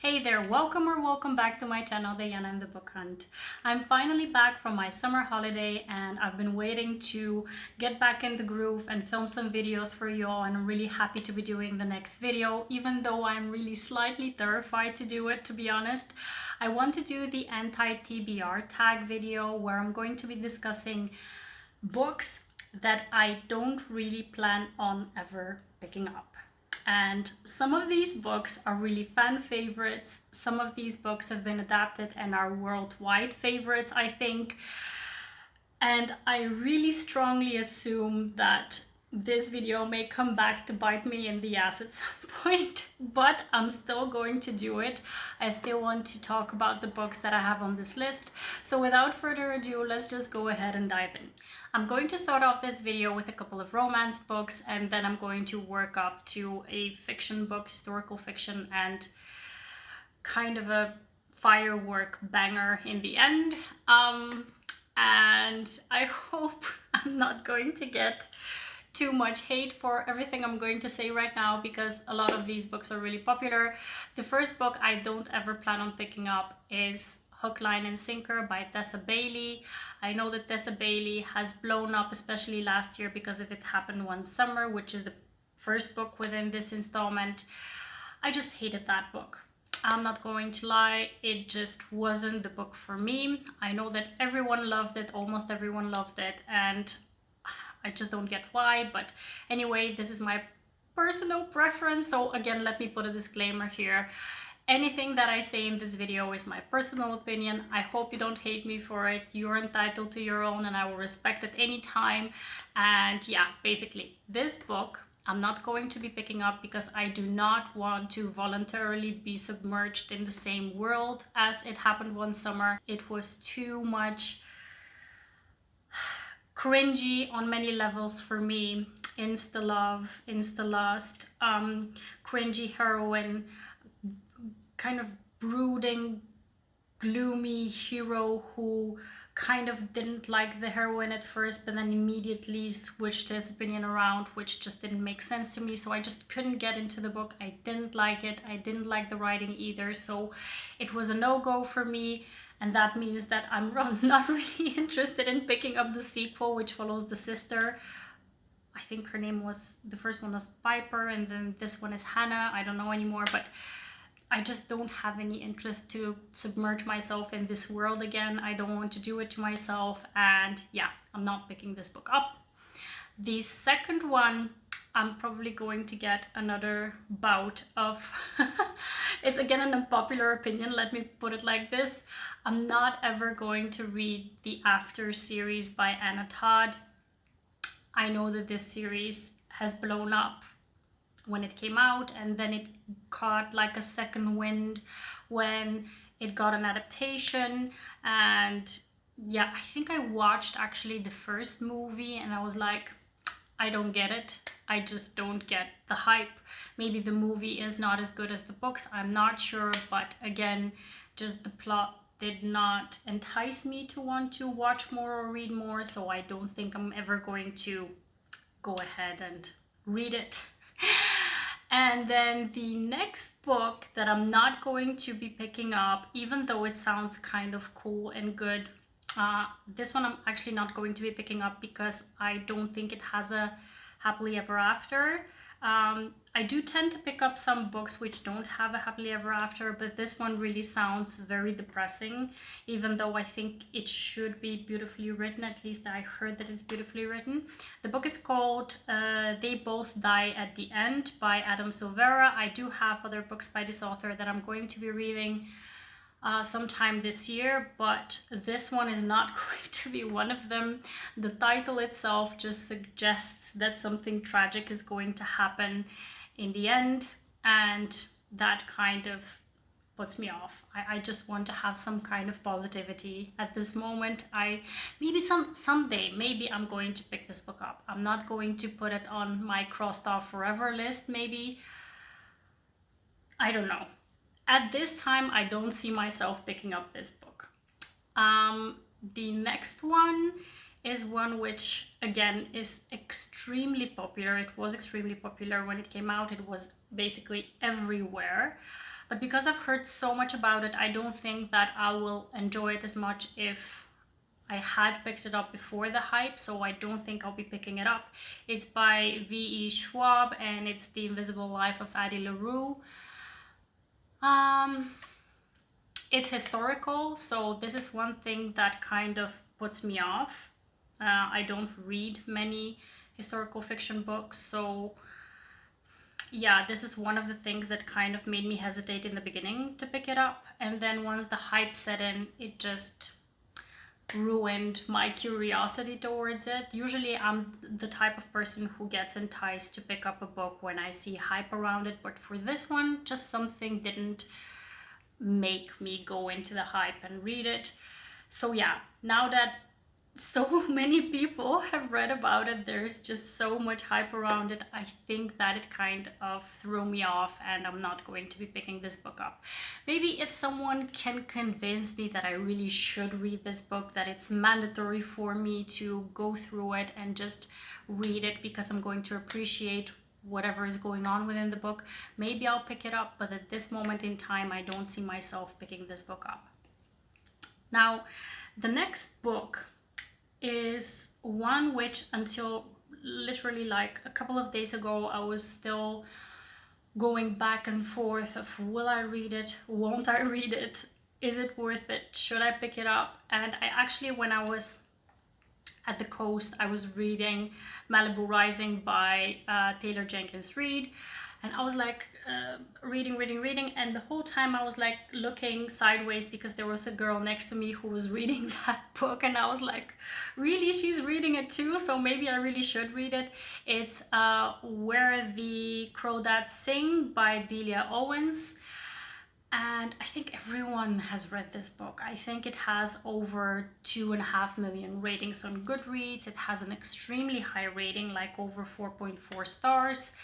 Hey there, welcome or welcome back to my channel, Diana and the Book Hunt. I'm finally back from my summer holiday and I've been waiting to get back in the groove and film some videos for you all, and I'm really happy to be doing the next video, even though I'm really slightly terrified to do it, to be honest. I want to do the anti-TBR tag video where I'm going to be discussing books that I don't really plan on ever picking up. And some of these books are really fan favorites. Some of these books have been adapted and are worldwide favorites, I think. And I really strongly assume that this video may come back to bite me in the ass at some point, but I'm still going to do it. I still want to talk about the books that I have on this list. So without further ado, let's just go ahead and dive in. I'm going to start off this video with a couple of romance books, and then I'm going to work up to a fiction book, historical fiction, and kind of a firework banger in the end. And I hope I'm not going to get too much hate for everything I'm going to say right now, because a lot of these books are really popular. The first book I don't ever plan on picking up is Hook, Line and Sinker by Tessa Bailey. I know that Tessa Bailey has blown up, especially last year, because of It Happened One Summer, which is the first book within this installment. I just hated that book. I'm not going to lie, it just wasn't the book for me. I know that everyone loved it, almost everyone loved it, and I just don't get why. But anyway, this is my personal preference. So again, let me put a disclaimer here. Anything that I say in this video is my personal opinion. I hope you don't hate me for it. You're entitled to your own and I will respect it any time. And yeah, basically this book I'm not going to be picking up because I do not want to voluntarily be submerged in the same world as It Happened One Summer. It was too much cringy on many levels for me. Insta love, insta lust, cringy heroine, kind of brooding, gloomy hero who kind of didn't like the heroine at first, but then immediately switched his opinion around, which just didn't make sense to me. So I just couldn't get into the book. I didn't like it. I didn't like the writing either. So it was a no-go for me. And that means that I'm not really interested in picking up the sequel, which follows the sister. I think her name was, the first one was Piper, and then this one is Hannah. I don't know anymore, but I just don't have any interest to submerge myself in this world again. I don't want to do it to myself, and yeah, I'm not picking this book up. The second one, I'm probably going to get another bout of it's again an unpopular opinion, let me put it like this. I'm not ever going to read the After series by Todd. I know that this series has blown up when it came out, and then it caught like a second wind when it got an adaptation. And yeah, I think I watched actually the first movie and I was like, I don't get it. I just don't get the hype. Maybe the movie is not as good as the books, I'm not sure, but again, just the plot did not entice me to want to watch more or read more, so I don't think I'm ever going to go ahead and read it. And then the next book that I'm not going to be picking up, even though it sounds kind of cool and good, this one I'm actually not going to be picking up because I don't think it has a happily ever after. I do tend to pick up some books which don't have a happily ever after, but this one really sounds very depressing, even though I think it should be beautifully written. At least I heard that it's beautifully written. The book is called They Both Die at the End by Silvera. I do have other books by this author that I'm going to be reading sometime this year, but this one is not going to be one of them. The title itself just suggests that something tragic is going to happen in the end, and that kind of puts me off. I just want to have some kind of positivity at this moment. Maybe someday maybe I'm going to pick this book up. I'm not going to put it on my crossed off forever list. Maybe, I don't know. At this time, I don't see myself picking up this book. The next one is one which, again, is extremely popular. It was extremely popular when it came out. It was basically everywhere. But because I've heard so much about it, I don't think that I will enjoy it as much if I had picked it up before the hype, so I don't think I'll be picking it up. It's by V.E. Schwab, and it's The Invisible Life of Addie Larue. It's historical, so this is one thing that kind of puts me off. I don't read many historical fiction books, so yeah, this is one of the things that kind of made me hesitate in the beginning to pick it up. And then once the hype set in, it just ruined my curiosity towards it. Usually I'm the type of person who gets enticed to pick up a book when I see hype around it, but for this one, just something didn't make me go into the hype and read it. So yeah, now that so many people have read about it, there's just so much hype around it, I think that it kind of threw me off, and I'm not going to be picking this book up. Maybe if someone can convince me that I really should read this book, that it's mandatory for me to go through it and just read it because I'm going to appreciate whatever is going on within the book, maybe I'll pick it up, but at this moment in time, I don't see myself picking this book up. Now, the next book is one which until literally like a couple of days ago, I was still going back and forth of will I read it, won't I read it, is it worth it, should I pick it up? And I actually, when I was at the coast, I was reading Malibu Rising by Taylor Jenkins Reid, and I was like reading, and the whole time I was like looking sideways because there was a girl next to me who was reading that book, and I was like, really, she's reading it too, so maybe I really should read it. It's Where the Crawdads Sing by Delia Owens. And I think everyone has read this book. I think it has over 2.5 million ratings on Goodreads. It has an extremely high rating, like over 4.4 stars.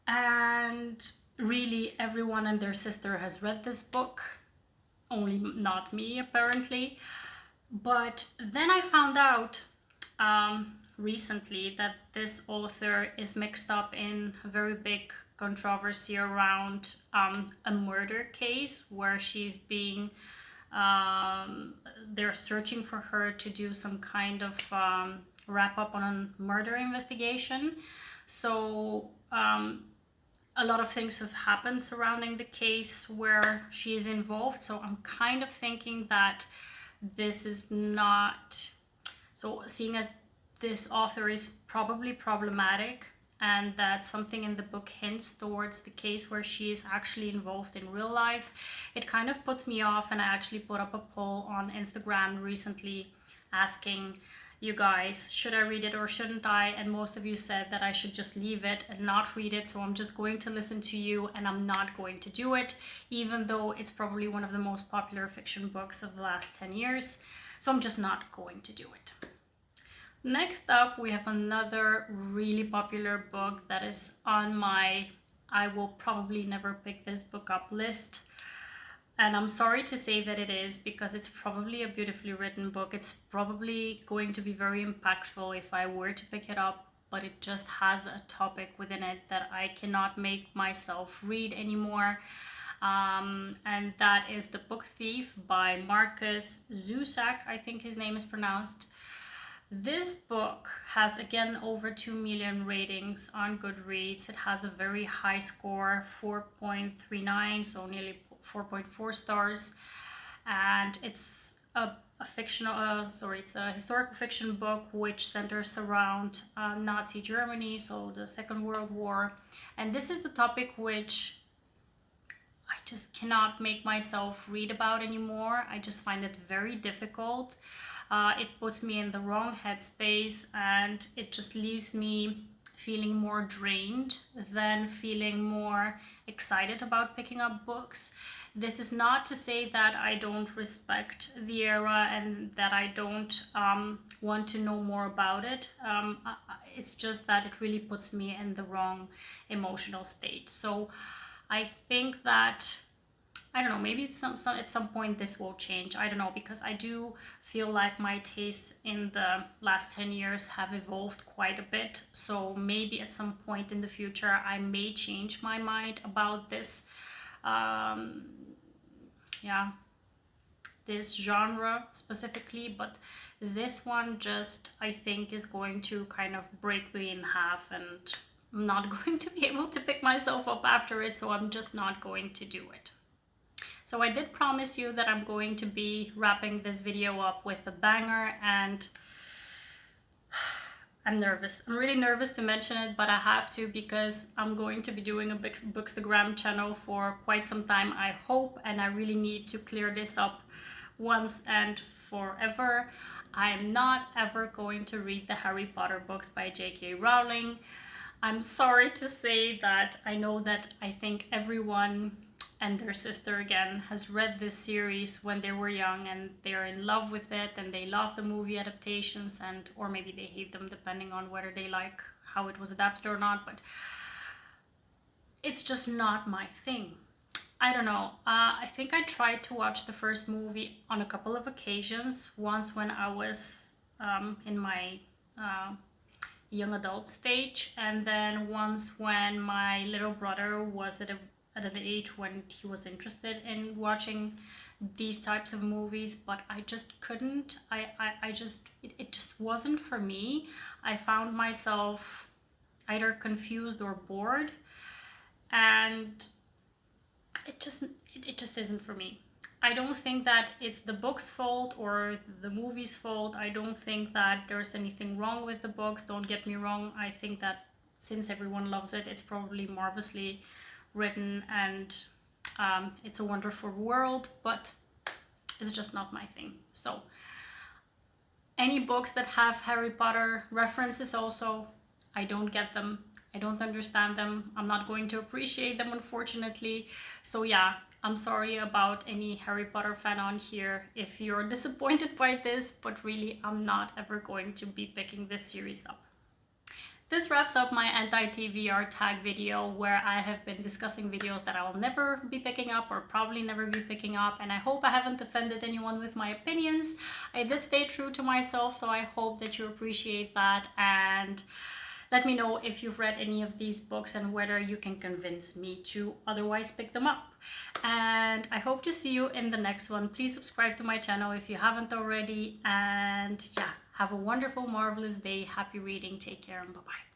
And really, everyone and their sister has read this book. Only not me, apparently. But then I found out recently that this author is mixed up in a very big controversy around a murder case where she's being they're searching for her to do some kind of wrap up on a murder investigation. So a lot of things have happened surrounding the case where she is involved, so I'm kind of thinking that this is not, so seeing as this author is probably problematic and that something in the book hints towards the case where she is actually involved in real life, it kind of puts me off. And I actually put up a poll on Instagram recently asking you guys, should I read it or shouldn't I? And most of you said that I should just leave it and not read it, so I'm just going to listen to you and I'm not going to do it, even though it's probably one of the most popular fiction books of the last 10 years. So I'm just not going to do it. Next up, we have another really popular book that is on my I will probably never pick this book up list. And I'm sorry to say that it is, because it's probably a beautifully written book. It's probably going to be very impactful if I were to pick it up, but it just has a topic within it that I cannot make myself read anymore. And that is The Book Thief by Markus Zusak, I think his name is pronounced. This book has, again, over 2 million ratings on Goodreads. It has a very high score, 4.39, so nearly 4.4 stars. And it's a historical fiction book which centers around Nazi Germany, so the Second World War. And this is the topic which I just cannot make myself read about anymore. I just find it very difficult. It puts me in the wrong headspace, and it just leaves me feeling more drained than feeling more excited about picking up books. This is not to say that I don't respect the era and that I don't want to know more about it. It's just that it really puts me in the wrong emotional state. So I think that, I don't know, maybe it's at some point this will change. I don't know, because I do feel like my tastes in the last 10 years have evolved quite a bit. So maybe at some point in the future, I may change my mind about this yeah, this genre specifically, but this one just, I think, is going to kind of break me in half, and I'm not going to be able to pick myself up after it, so I'm just not going to do it. So I did promise you that I'm going to be wrapping this video up with a banger, and I'm nervous. I'm really nervous to mention it, but I have to, because I'm going to be doing a Bookstagram channel for quite some time, I hope, and I really need to clear this up once and forever. I'm not ever going to read the Harry Potter books by J.K. Rowling. I'm sorry to say that. I know that I think everyone and their sister again has read this series when they were young, and they're in love with it, and they love the movie adaptations, and or maybe they hate them depending on whether they like how it was adapted or not, but it's just not my thing. I don't know. I think I tried to watch the first movie on a couple of occasions. Once when I was in my young adult stage, and then once when my little brother was at an age when he was interested in watching these types of movies, but I just couldn't. It just wasn't for me. I found myself either confused or bored, and it just isn't for me. I don't think that it's the book's fault or the movie's fault. I don't think that there's anything wrong with the books. Don't get me wrong. I think that since everyone loves it, it's probably marvelously written, and it's a wonderful world, but it's just not my thing. So any books that have Harry Potter references also, I don't get them. I don't understand them. I'm not going to appreciate them, unfortunately. So yeah, I'm sorry about any Harry Potter fan on here if you're disappointed by this, but really, I'm not ever going to be picking this series up. This wraps up my anti-TBR tag video, where I have been discussing videos that I will never be picking up or probably never be picking up, and I hope I haven't offended anyone with my opinions. I did stay true to myself, so I hope that you appreciate that, and let me know if you've read any of these books and whether you can convince me to otherwise pick them up. And I hope to see you in the next one. Please subscribe to my channel if you haven't already. And yeah, have a wonderful, marvelous day. Happy reading. Take care and bye-bye.